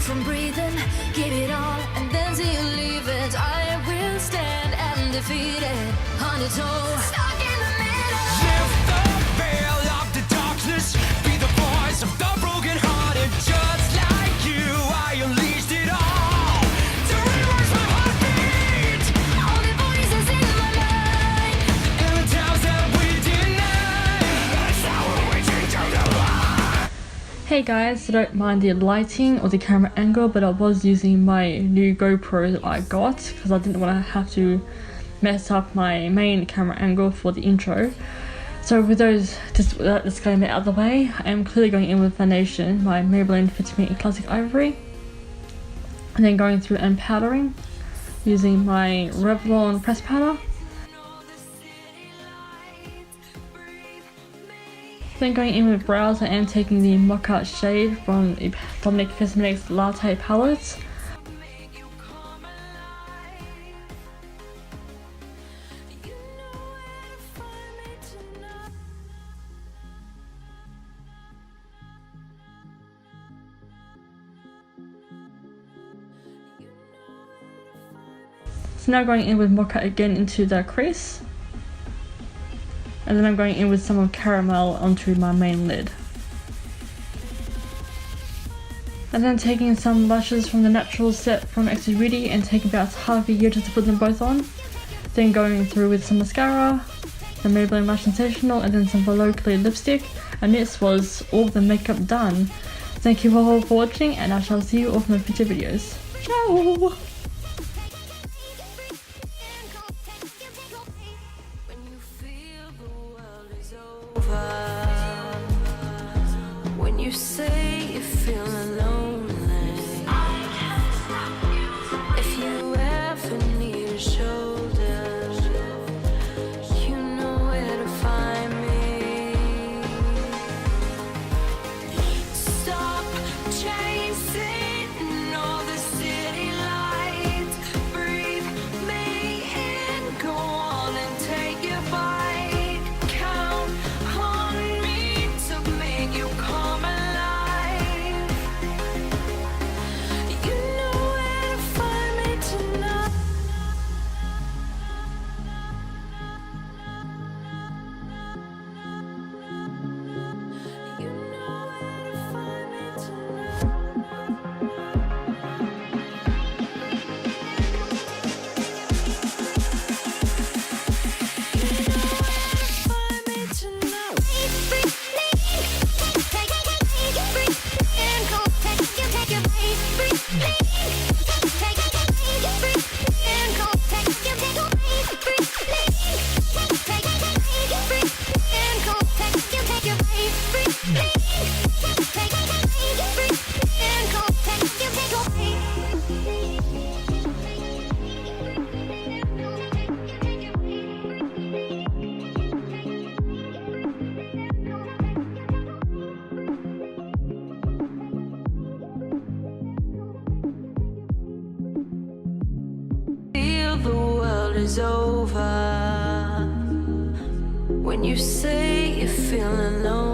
from breathing. Give it all and then till you leave it. I will stand and defeat it. On your toes, stuck in the middle. Lift the veil of the darkness. Be the voice of the broken hearted. Just like you, I unleashed it all to reverse my heartbeat. All the voices in my mind, And the towns that we deny. That's how we're waiting to the light. Hey guys, so don't mind the lighting or the camera angle, but I was using my new GoPro that I got because I didn't want to have to mess up my main camera angle for the intro. So with those disclaimer out of the way, I am clearly going in with foundation, my Maybelline Fit Me Classic Ivory, and then going through and powdering using my Revlon press powder. Then going in with brows, I am taking the Mocha shade from the Dominic Cosmetics Latte palette. So now going in with Mocha again into the crease. And then I'm going in with some of Caramel onto my main lid. And then taking some lashes from the Natural set from Extra Beauty and taking about half a year just to put them both on. Then going through with some mascara, the Maybelline Lash Sensational, and then some Below Clear lipstick. And this was all the makeup done. Thank you all for watching, and I shall see you all in my future videos. Ciao! when you say you're feeling lonely. If you ever need a shoulder, you know where to find me. Stop chasing all the city lights. Breathe me in, go on and take your bite. Count on me to make you come alive. You know where to find me tonight. You know where to find me feel the world is over when you say you're feeling lonely.